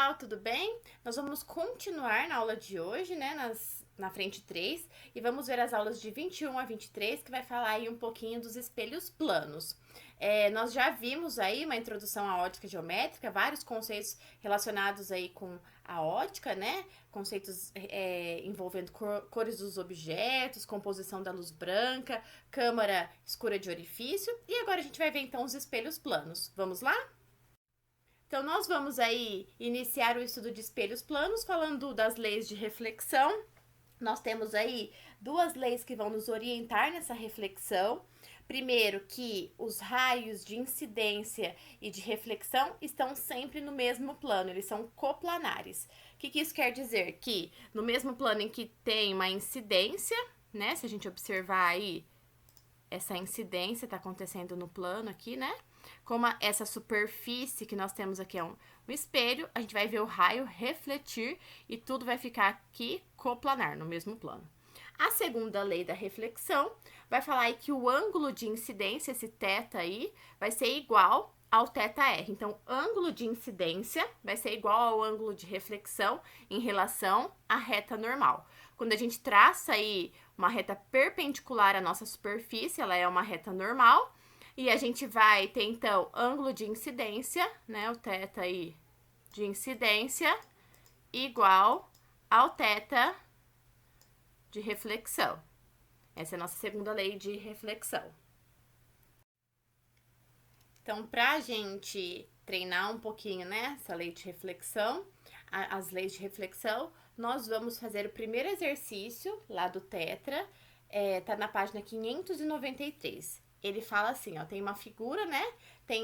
pessoal, tudo bem? Nós vamos continuar na aula de hoje, né, na frente 3, e vamos ver as aulas de 21 a 23, que vai falar aí um pouquinho dos espelhos planos. Nós já vimos aí uma introdução à ótica geométrica, vários conceitos relacionados aí com a ótica, né? Conceitos envolvendo cores dos objetos, composição da luz branca, câmara escura de orifício, e agora a gente vai ver então os espelhos planos. Vamos lá? Então, nós vamos aí iniciar o estudo de espelhos planos falando das leis de reflexão. Nós temos aí duas leis que vão nos orientar nessa reflexão. Primeiro, que os raios de incidência e de reflexão estão sempre no mesmo plano, eles são coplanares. O que isso quer dizer? Que no mesmo plano em que tem uma incidência, né? Se a gente observar aí, essa incidência está acontecendo no plano aqui, né? Como essa superfície que nós temos aqui é um espelho, a gente vai ver o raio refletir e tudo vai ficar aqui coplanar, no mesmo plano. A segunda lei da reflexão vai falar aí que o ângulo de incidência, esse θ aí, vai ser igual ao θr. Então, ângulo de incidência vai ser igual ao ângulo de reflexão em relação à reta normal. Quando a gente traça aí uma reta perpendicular à nossa superfície, ela é uma reta normal, e a gente vai ter, então, ângulo de incidência, né, o θ aí de incidência, igual ao θ de reflexão. Essa é a nossa segunda lei de reflexão. Então, para a gente treinar um pouquinho, né, essa lei de reflexão, as leis de reflexão, nós vamos fazer o primeiro exercício lá do Tetra, tá na página 593. Ele fala assim, ó, tem uma figura, né, tem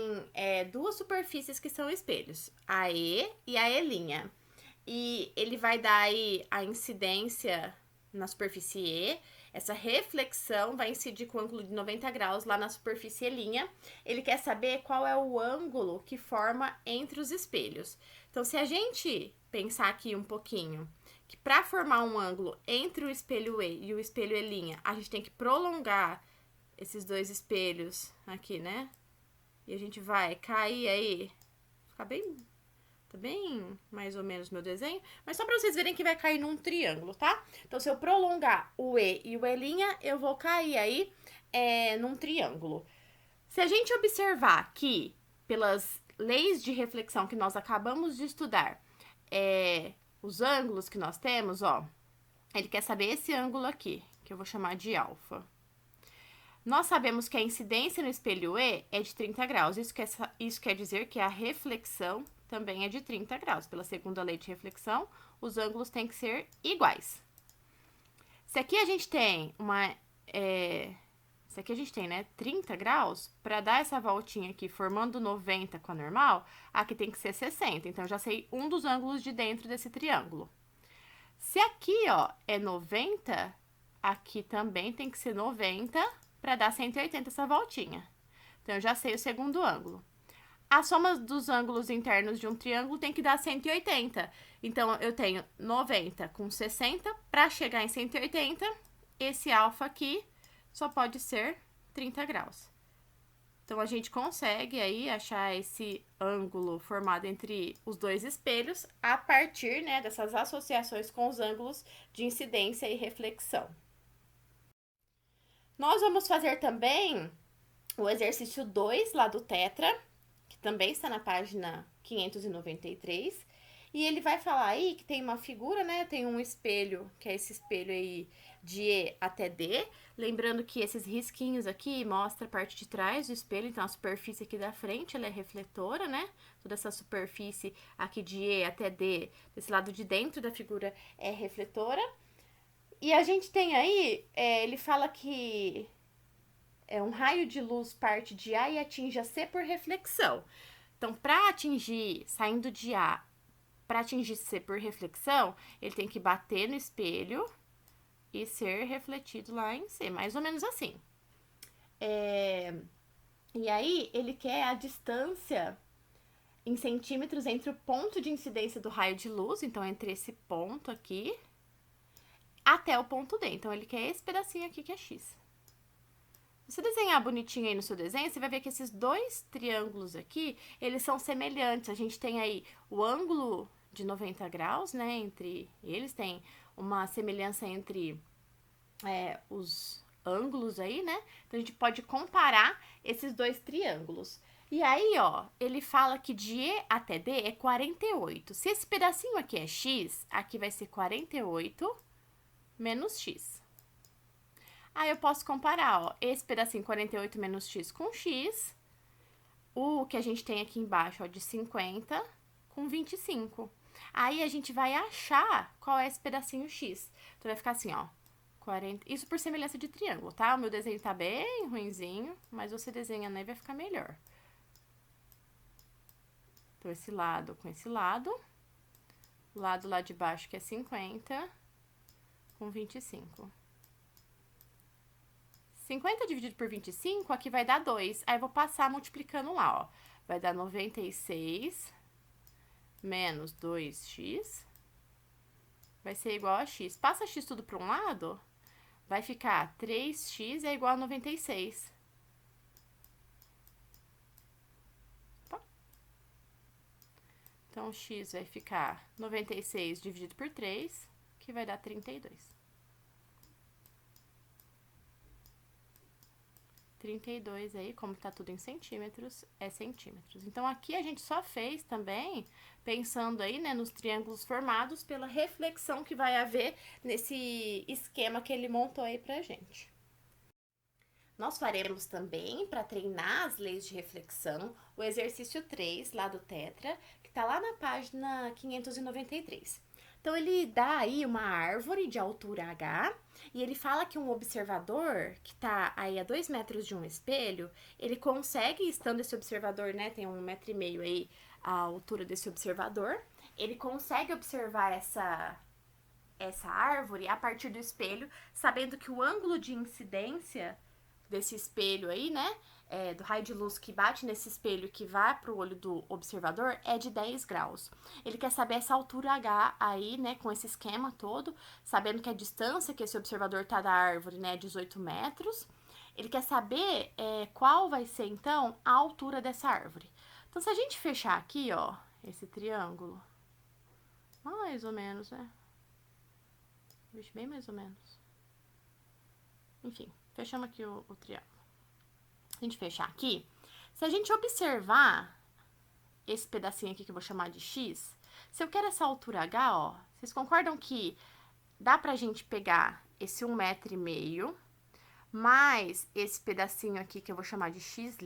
duas superfícies que são espelhos, a E e a E'. E ele vai dar aí a incidência na superfície E, essa reflexão vai incidir com ângulo de 90 graus lá na superfície E'. Ele quer saber qual é o ângulo que forma entre os espelhos. Então, se a gente pensar aqui um pouquinho, que para formar um ângulo entre o espelho E e o espelho E', a gente tem que prolongar esses dois espelhos aqui, né? E a gente vai cair aí, ficar bem... Tá bem mais ou menos meu desenho, mas só para vocês verem que vai cair num triângulo, tá? Então, se eu prolongar o E e o E', eu vou cair aí num triângulo. Se a gente observar que, pelas leis de reflexão que nós acabamos de estudar, os ângulos que nós temos, ó, ele quer saber esse ângulo aqui, que eu vou chamar de alfa. Nós sabemos que a incidência no espelho E é de 30 graus, isso quer dizer que a reflexão também é de 30 graus. Pela segunda lei de reflexão, os ângulos têm que ser iguais. Se aqui a gente tem né, 30 graus, para dar essa voltinha aqui, formando 90 com a normal, aqui tem que ser 60. Então, eu já sei um dos ângulos de dentro desse triângulo. Se aqui, ó, é 90, aqui também tem que ser 90 para dar 180 essa voltinha. Então, eu já sei o segundo ângulo. A soma dos ângulos internos de um triângulo tem que dar 180. Então, eu tenho 90 com 60. Para chegar em 180, esse alfa aqui só pode ser 30 graus. Então, a gente consegue aí achar esse ângulo formado entre os dois espelhos a partir, né, dessas associações com os ângulos de incidência e reflexão. Nós vamos fazer também o exercício 2 lá do Tetra, que também está na página 593, e ele vai falar aí que tem uma figura, né, tem um espelho, que é esse espelho aí de E até D, lembrando que esses risquinhos aqui mostram a parte de trás do espelho, então a superfície aqui da frente, ela é refletora, né, toda essa superfície aqui de E até D, desse lado de dentro da figura é refletora, e a gente tem aí, ele fala que um raio de luz parte de A e atinge a C por reflexão. Então, para atingir, saindo de A, para atingir C por reflexão, ele tem que bater no espelho e ser refletido lá em C, mais ou menos assim. E aí, ele quer a distância em centímetros entre o ponto de incidência do raio de luz, então, entre esse ponto aqui, até o ponto D. Então, ele quer esse pedacinho aqui que é X. Se você desenhar bonitinho aí no seu desenho, você vai ver que esses dois triângulos aqui, eles são semelhantes. A gente tem aí o ângulo de 90 graus, né, entre eles, tem uma semelhança entre os ângulos aí, né? Então, a gente pode comparar esses dois triângulos. E aí, ó, ele fala que de E até D é 48. Se esse pedacinho aqui é X, aqui vai ser 48 menos X. Aí, eu posso comparar, ó, esse pedacinho 48 menos X com X, o que a gente tem aqui embaixo, ó, de 50 com 25. Aí, a gente vai achar qual é esse pedacinho X. Então, vai ficar assim, ó, 40... Isso por semelhança de triângulo, tá? O meu desenho tá bem ruinzinho, mas você desenhando aí vai ficar melhor. Então, esse lado com esse lado. O lado lá de baixo que é 50 com 25. 50 dividido por 25, aqui vai dar 2. Aí, eu vou passar multiplicando lá, ó. Vai dar 96 menos 2x. Vai ser igual a x. Passa x tudo para um lado, vai ficar 3x é igual a 96. Opa. Então, x vai ficar 96 dividido por 3, que vai dar 32. 32 aí, como tá tudo em centímetros, é centímetros. Então, aqui a gente só fez também, pensando aí, né, nos triângulos formados pela reflexão que vai haver nesse esquema que ele montou aí pra gente. Nós faremos também, para treinar as leis de reflexão, o exercício 3, lá do Tetra, que tá lá na página 593. Então, ele dá aí uma árvore de altura H, e ele fala que um observador, que tá aí a 2 metros de um espelho, ele consegue, estando esse observador, né, tem 1,5 metro aí a altura desse observador, ele consegue observar essa árvore a partir do espelho, sabendo que o ângulo de incidência desse espelho aí, né, do raio de luz que bate nesse espelho que vai para o olho do observador é de 10 graus. Ele quer saber essa altura H aí, né, com esse esquema todo, sabendo que a distância que esse observador tá da árvore, né, é 18 metros. Ele quer saber qual vai ser, então, a altura dessa árvore. Então, se a gente fechar aqui, ó, esse triângulo, mais ou menos, né? Vixe, bem mais ou menos. Enfim, fechamos aqui o triângulo. Se a gente fechar aqui, se a gente observar esse pedacinho aqui que eu vou chamar de X, se eu quero essa altura H, ó, vocês concordam que dá pra gente pegar esse 1,5 metro mais esse pedacinho aqui que eu vou chamar de X',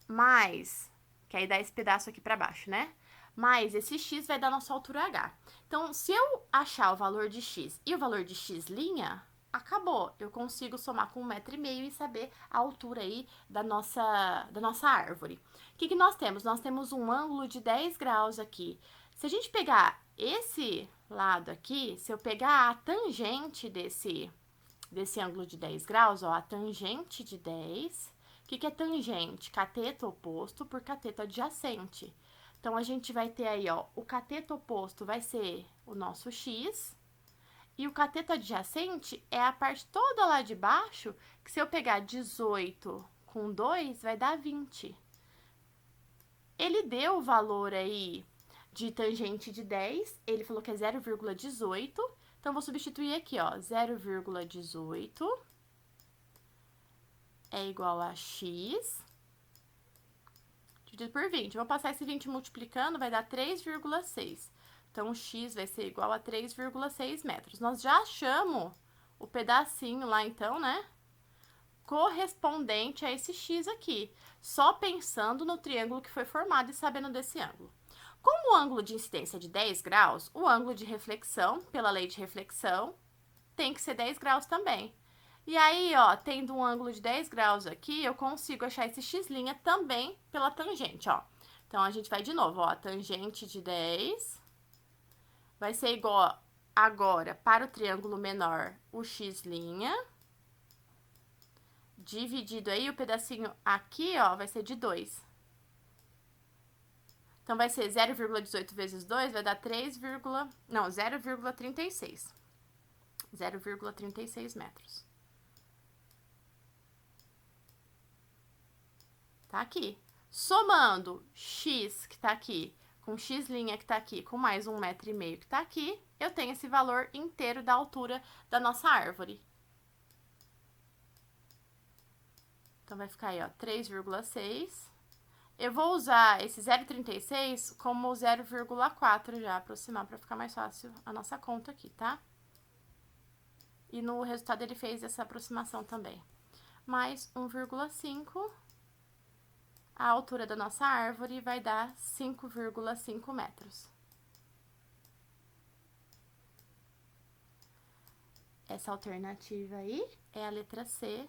mais, que aí dá esse pedaço aqui pra baixo, né? Mais esse X vai dar nossa altura H. Então, se eu achar o valor de X e o valor de X', acabou. Eu consigo somar com 1,5 metro e saber a altura aí da nossa árvore. O que nós temos? Nós temos um ângulo de 10 graus aqui. Se a gente pegar esse lado aqui, se eu pegar a tangente desse ângulo de 10 graus, ó, a tangente de 10, o que é tangente? Cateto oposto por cateto adjacente. Então, a gente vai ter aí, ó, o cateto oposto vai ser o nosso X, e o cateto adjacente é a parte toda lá de baixo, que se eu pegar 18 com 2, vai dar 20. Ele deu o valor aí de tangente de 10, ele falou que é 0,18, então, vou substituir aqui, ó, 0,18 é igual a x dividido por 20. Vou passar esse 20 multiplicando, vai dar 3,6. Então, o x vai ser igual a 3,6 metros. Nós já achamos o pedacinho lá, então, né? Correspondente a esse x aqui. Só pensando no triângulo que foi formado e sabendo desse ângulo. Como o ângulo de incidência é de 10 graus, o ângulo de reflexão, pela lei de reflexão, tem que ser 10 graus também. E aí, ó, tendo um ângulo de 10 graus aqui, eu consigo achar esse x' também pela tangente, ó. Então, a gente vai de novo, ó, a tangente de 10 vai ser igual agora, para o triângulo menor, o x', dividido aí, o pedacinho aqui, ó, vai ser de 2. Então, vai ser 0,18 vezes 2, vai dar 0,36. 0,36 metros. Tá aqui. Somando x, que tá aqui, com x' que tá aqui, com mais 1,5 m que tá aqui, eu tenho esse valor inteiro da altura da nossa árvore. Então, vai ficar aí, ó, 3,6. Eu vou usar esse 0,36 como 0,4 já, aproximar, para ficar mais fácil a nossa conta aqui, tá? E no resultado ele fez essa aproximação também. Mais 1,5, a altura da nossa árvore vai dar 5,5 metros. Essa alternativa aí é a letra C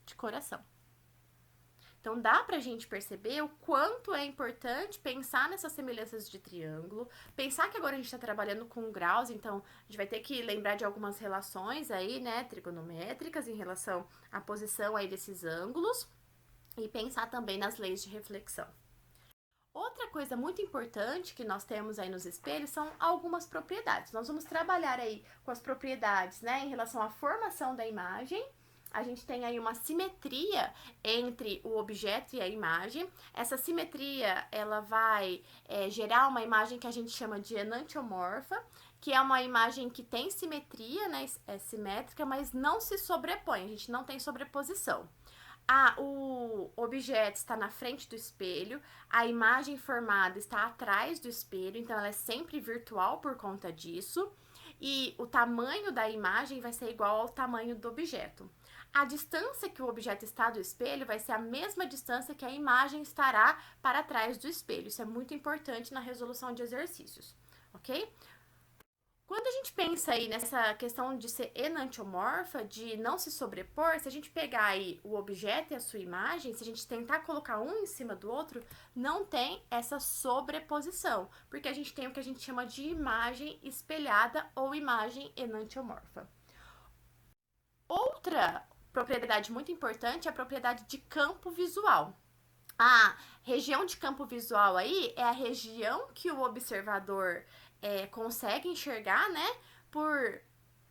de coração. Então, dá pra gente perceber o quanto é importante pensar nessas semelhanças de triângulo, pensar que agora a gente tá trabalhando com graus, então a gente vai ter que lembrar de algumas relações aí, né, trigonométricas em relação à posição aí desses ângulos e pensar também nas leis de reflexão. Outra coisa muito importante que nós temos aí nos espelhos são algumas propriedades. Nós vamos trabalhar aí com as propriedades, né, em relação à formação da imagem. A gente tem aí uma simetria entre o objeto e a imagem. Essa simetria, ela vai gerar uma imagem que a gente chama de enantiomorfa, que é uma imagem que tem simetria, né, é simétrica, mas não se sobrepõe, a gente não tem sobreposição. O objeto está na frente do espelho, a imagem formada está atrás do espelho, então ela é sempre virtual por conta disso, e o tamanho da imagem vai ser igual ao tamanho do objeto. A distância que o objeto está do espelho vai ser a mesma distância que a imagem estará para trás do espelho. Isso é muito importante na resolução de exercícios, ok? Quando a gente pensa aí nessa questão de ser enantiomorfa, de não se sobrepor, se a gente pegar aí o objeto e a sua imagem, se a gente tentar colocar um em cima do outro, não tem essa sobreposição, porque a gente tem o que a gente chama de imagem espelhada ou imagem enantiomorfa. Outra propriedade muito importante é a propriedade de campo visual. A região de campo visual aí é a região que o observador consegue enxergar, né, por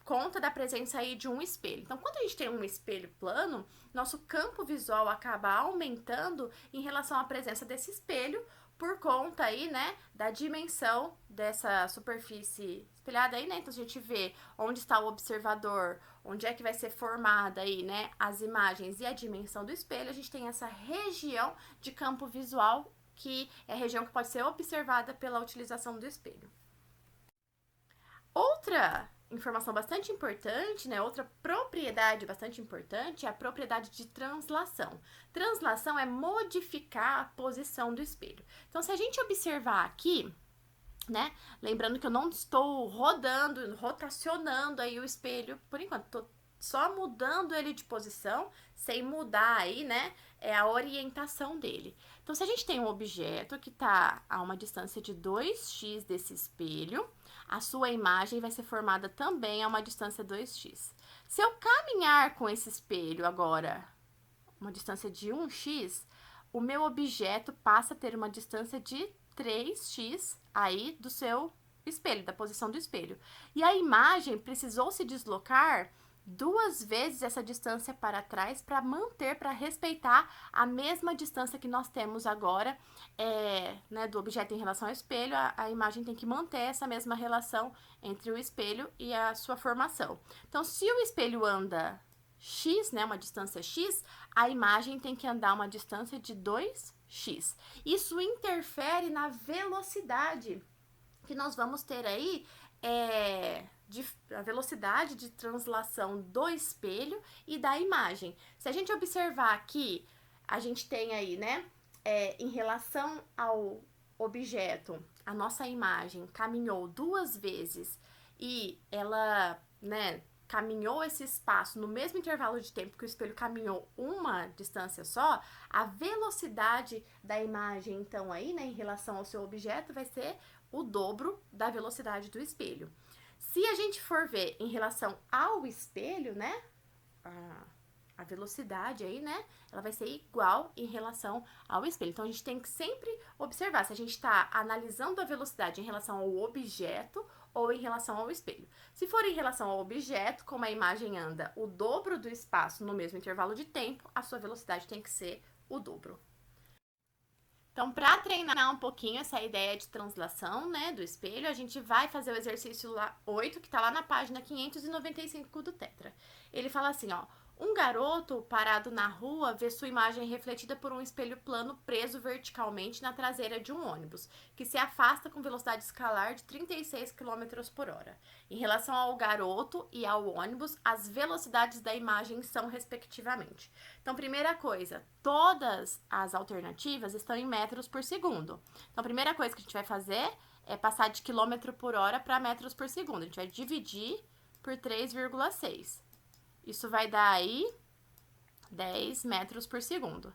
conta da presença aí de um espelho. Então, quando a gente tem um espelho plano, nosso campo visual acaba aumentando em relação à presença desse espelho, por conta aí, né, da dimensão dessa superfície espelhada aí, né? Então, a gente vê onde está o observador, onde é que vai ser formada aí, né, as imagens e a dimensão do espelho, a gente tem essa região de campo visual, que é a região que pode ser observada pela utilização do espelho. Outra informação bastante importante, né, outra propriedade bastante importante é a propriedade de translação. Translação é modificar a posição do espelho. Então, se a gente observar aqui, né, lembrando que eu não estou rotacionando aí o espelho por enquanto, estou só mudando ele de posição, sem mudar aí, né, a orientação dele. Então, se a gente tem um objeto que está a uma distância de 2x desse espelho, a sua imagem vai ser formada também a uma distância 2x. Se eu caminhar com esse espelho agora, uma distância de 1x, o meu objeto passa a ter uma distância de 3x aí do seu espelho, da posição do espelho. E a imagem precisou se deslocar 2 vezes essa distância para trás para manter, para respeitar a mesma distância que nós temos agora, né, do objeto em relação ao espelho. A imagem tem que manter essa mesma relação entre o espelho e a sua formação. Então, se o espelho anda x, né, uma distância x, a imagem tem que andar uma distância de 2x. Isso interfere na velocidade que nós vamos ter aí, a velocidade de translação do espelho e da imagem. Se a gente observar aqui, a gente tem aí, né, em relação ao objeto, a nossa imagem caminhou 2 vezes e ela, né, caminhou esse espaço no mesmo intervalo de tempo que o espelho caminhou uma distância só, a velocidade da imagem, então, aí, né, em relação ao seu objeto, vai ser o dobro da velocidade do espelho. Se a gente for ver em relação ao espelho, né, a velocidade aí, né, ela vai ser igual em relação ao espelho. Então, a gente tem que sempre observar se a gente está analisando a velocidade em relação ao objeto ou em relação ao espelho. Se for em relação ao objeto, como a imagem anda o dobro do espaço no mesmo intervalo de tempo, a sua velocidade tem que ser o dobro. Então, para treinar um pouquinho essa ideia de translação, né, do espelho, a gente vai fazer o exercício lá 8, que tá lá na página 595 do Tetra. Ele fala assim, ó: um garoto parado na rua vê sua imagem refletida por um espelho plano preso verticalmente na traseira de um ônibus, que se afasta com velocidade escalar de 36 km por hora. Em relação ao garoto e ao ônibus, as velocidades da imagem são respectivamente. Então, primeira coisa, todas as alternativas estão em metros por segundo. Então, a primeira coisa que a gente vai fazer é passar de quilômetro por hora para metros por segundo. A gente vai dividir por 3,6. Isso vai dar aí 10 metros por segundo.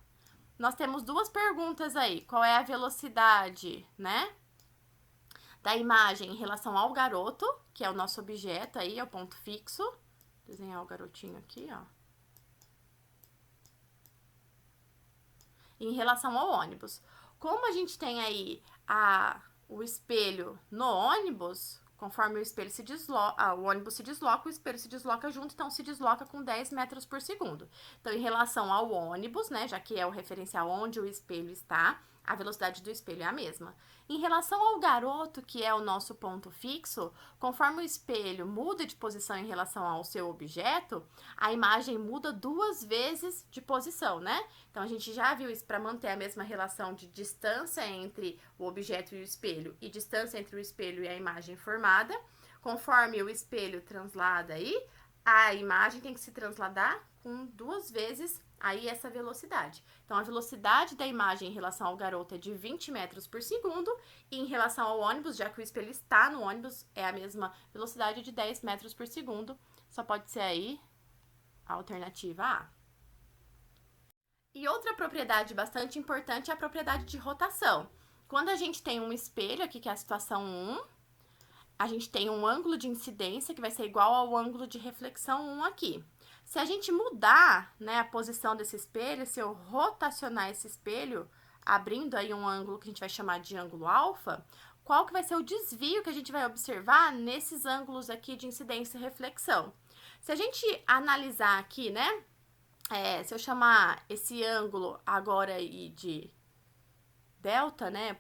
Nós temos duas perguntas aí. Qual é a velocidade, né, da imagem em relação ao garoto, que é o nosso objeto aí, é o ponto fixo. Vou desenhar o garotinho aqui, ó. Em relação ao ônibus. Como a gente tem aí o espelho no ônibus, conforme o espelho se desloca, o ônibus se desloca, o espelho se desloca junto, então se desloca com 10 metros por segundo. Então, em relação ao ônibus, né, já que é o referencial onde o espelho está, a velocidade do espelho é a mesma. Em relação ao garoto, que é o nosso ponto fixo, conforme o espelho muda de posição em relação ao seu objeto, a imagem muda 2 vezes de posição, né? Então, a gente já viu isso para manter a mesma relação de distância entre o objeto e o espelho e distância entre o espelho e a imagem formada. Conforme o espelho translada aí, a imagem tem que se transladar com 2 vezes aí essa velocidade. Então, a velocidade da imagem em relação ao garoto é de 20 metros por segundo, e em relação ao ônibus, já que o espelho está no ônibus, é a mesma velocidade de 10 metros por segundo. Só pode ser aí a alternativa A. E outra propriedade bastante importante é a propriedade de rotação. Quando a gente tem um espelho aqui, que é a situação 1, a gente tem um ângulo de incidência que vai ser igual ao ângulo de reflexão 1 aqui. Se a gente mudar, né, a posição desse espelho, se eu rotacionar esse espelho, abrindo aí um ângulo que a gente vai chamar de ângulo alfa, qual que vai ser o desvio que a gente vai observar nesses ângulos aqui de incidência e reflexão? Se a gente analisar aqui, né, se eu chamar esse ângulo agora aí de delta, né,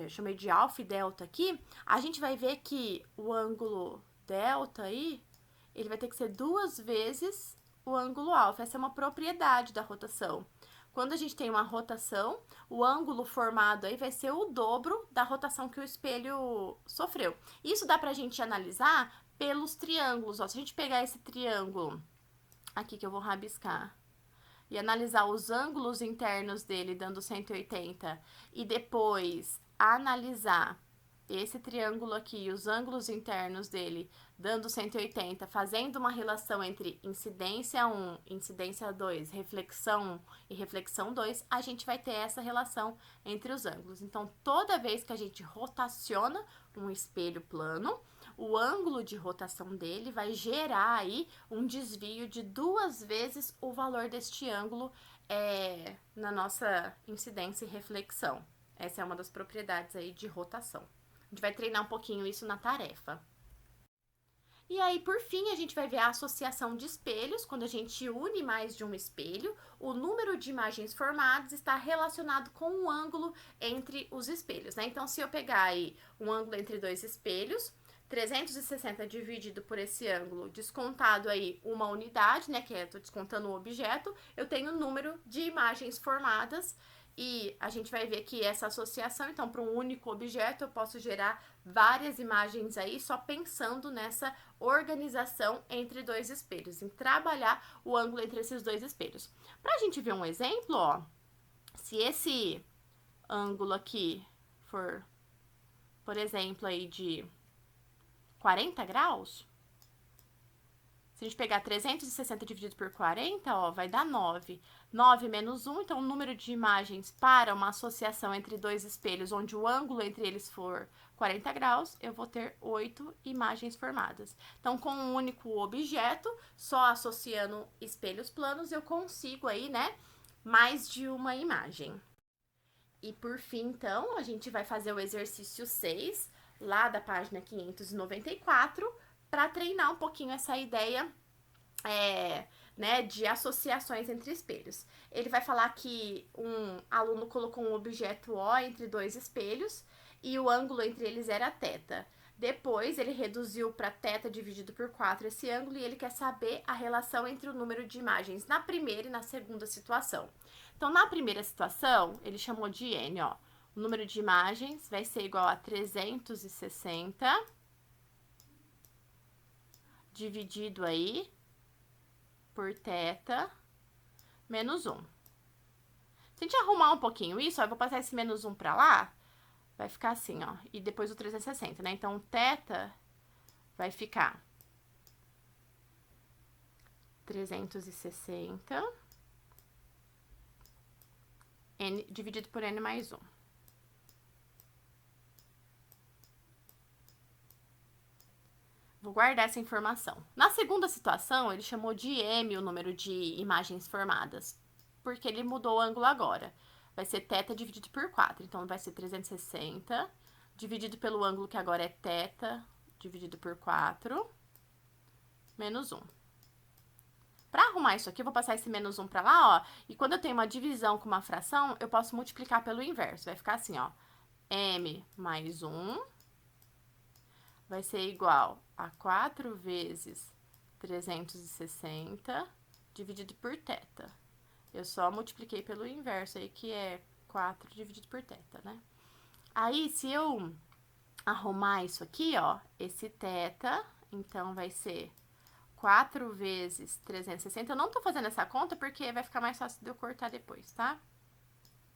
chamei de alfa e delta aqui, a gente vai ver que o ângulo delta aí, ele vai ter que ser 2 vezes o ângulo alfa. Essa é uma propriedade da rotação. Quando a gente tem uma rotação, o ângulo formado aí vai ser o dobro da rotação que o espelho sofreu. Isso dá pra gente analisar pelos triângulos, ó. Se a gente pegar esse triângulo aqui que eu vou rabiscar e analisar os ângulos internos dele, dando 180, e depois analisar esse triângulo aqui, os ângulos internos dele, dando 180, fazendo uma relação entre incidência 1, incidência 2, reflexão 1 e reflexão 2, a gente vai ter essa relação entre os ângulos. Então, toda vez que a gente rotaciona um espelho plano, o ângulo de rotação dele vai gerar aí um desvio de 2 vezes o valor deste ângulo na nossa incidência e reflexão. Essa é uma das propriedades aí de rotação. A gente vai treinar um pouquinho isso na tarefa. E aí, por fim, a gente vai ver a associação de espelhos. Quando a gente une mais de um espelho, o número de imagens formadas está relacionado com o ângulo entre os espelhos, né? Então, se eu pegar aí um ângulo entre 2 espelhos, 360 dividido por esse ângulo, descontado aí uma unidade, né, que eu tô descontando o objeto, eu tenho o número de imagens formadas. E a gente vai ver que essa associação, então, para um único objeto, eu posso gerar várias imagens aí, só pensando nessa organização entre 2 espelhos, em trabalhar o ângulo entre esses 2 espelhos. Para a gente ver um exemplo, ó, se esse ângulo aqui for, por exemplo, aí de 40 graus, se a gente pegar 360 dividido por 40, ó, vai dar 9. 9 menos 1, então o número de imagens para uma associação entre 2 espelhos, onde o ângulo entre eles for 40 graus, eu vou ter 8 imagens formadas. Então, com um único objeto, só associando espelhos planos, eu consigo aí, né, mais de uma imagem. E por fim, então, a gente vai fazer o exercício 6, lá da página 594, para treinar um pouquinho essa ideia né, de associações entre espelhos. Ele vai falar que um aluno colocou um objeto O entre dois espelhos e o ângulo entre eles era θ. Depois, ele reduziu para θ dividido por 4 esse ângulo e ele quer saber a relação entre o número de imagens na primeira e na segunda situação. Então, na primeira situação, ele chamou de N, ó. O número de imagens vai ser igual a 360 dividido aí por θ menos 1. Se a gente arrumar um pouquinho isso, ó, eu vou passar esse menos 1 para lá, vai ficar assim, ó, e depois o 360, né? Então, θ vai ficar 360 n dividido por n mais 1. Vou guardar essa informação. Na segunda situação, ele chamou de m o número de imagens formadas, porque ele mudou o ângulo agora. Vai ser θ dividido por 4. Então, vai ser 360 dividido pelo ângulo que agora é θ dividido por 4 menos 1. Para arrumar isso aqui, eu vou passar esse menos 1 para lá, ó. E quando eu tenho uma divisão com uma fração, eu posso multiplicar pelo inverso. Vai ficar assim, ó. M mais 1 vai ser igual a 4 vezes 360 dividido por θ. Eu só multipliquei pelo inverso aí, que é 4 dividido por θ, né? Aí, se eu arrumar isso aqui, ó, esse θ, então vai ser 4 vezes 360. Eu não tô fazendo essa conta porque vai ficar mais fácil de eu cortar depois, tá?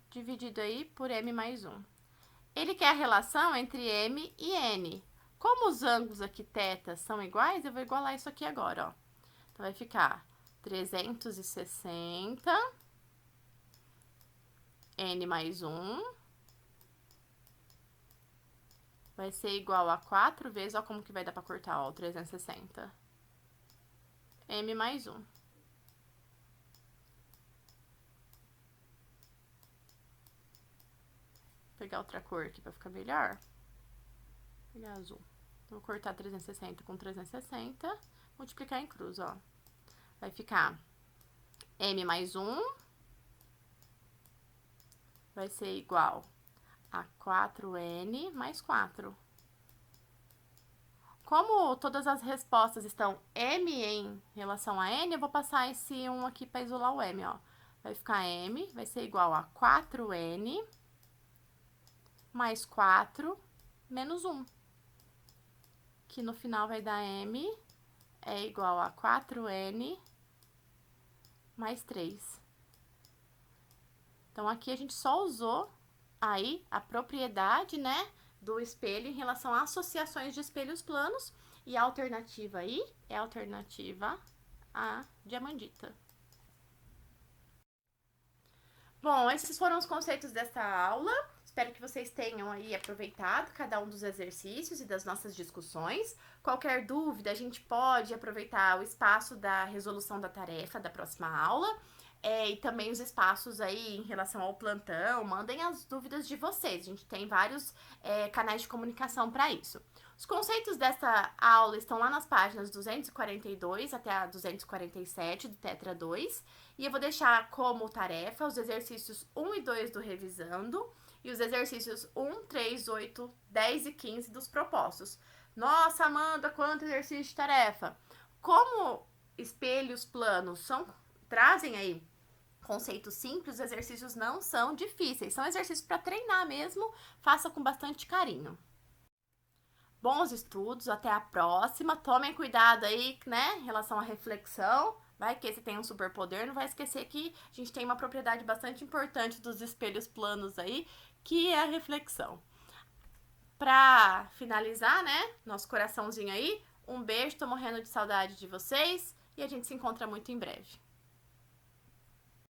Dividido aí por m mais 1. Ele quer a relação entre m e n. Como os ângulos aqui, θ, são iguais, eu vou igualar isso aqui agora, ó. Então, vai ficar 360 n mais 1 vai ser igual a 4 vezes, ó como que vai dar pra cortar, ó, o 360. M mais 1. Vou pegar outra cor aqui pra ficar melhor. Vou pegar azul. Vou cortar 360 com 360, multiplicar em cruz, ó. Vai ficar M mais 1 vai ser igual a 4n mais 4. Como todas as respostas estão m em relação a n, eu vou passar esse 1 aqui para isolar o m, ó. Vai ficar m, vai ser igual a 4n mais 4 menos 1. Que no final vai dar m é igual a 4n mais 3. Então, aqui a gente só usou aí a propriedade, né, do espelho em relação a associações de espelhos planos. E a alternativa aí é a alternativa A de Amandita. Bom, esses foram os conceitos desta aula. Espero que vocês tenham aí aproveitado cada um dos exercícios e das nossas discussões. Qualquer dúvida, a gente pode aproveitar o espaço da resolução da tarefa da próxima aula. E também os espaços aí em relação ao plantão, mandem as dúvidas de vocês. A gente tem vários canais de comunicação para isso. Os conceitos dessa aula estão lá nas páginas 242 até a 247 do Tetra 2. E eu vou deixar como tarefa os exercícios 1 e 2 do Revisando e os exercícios 1, 3, 8, 10 e 15 dos propostos. Nossa, Amanda, quanto exercício de tarefa! Como espelhos planos trazem aí conceitos simples, os exercícios não são difíceis. São exercícios para treinar mesmo, faça com bastante carinho. Bons estudos, até a próxima. Tomem cuidado aí, né, em relação à reflexão. Vai que você tem um superpoder, não vai esquecer que a gente tem uma propriedade bastante importante dos espelhos planos aí, que é a reflexão. Pra finalizar, né, nosso coraçãozinho aí, um beijo, tô morrendo de saudade de vocês e a gente se encontra muito em breve.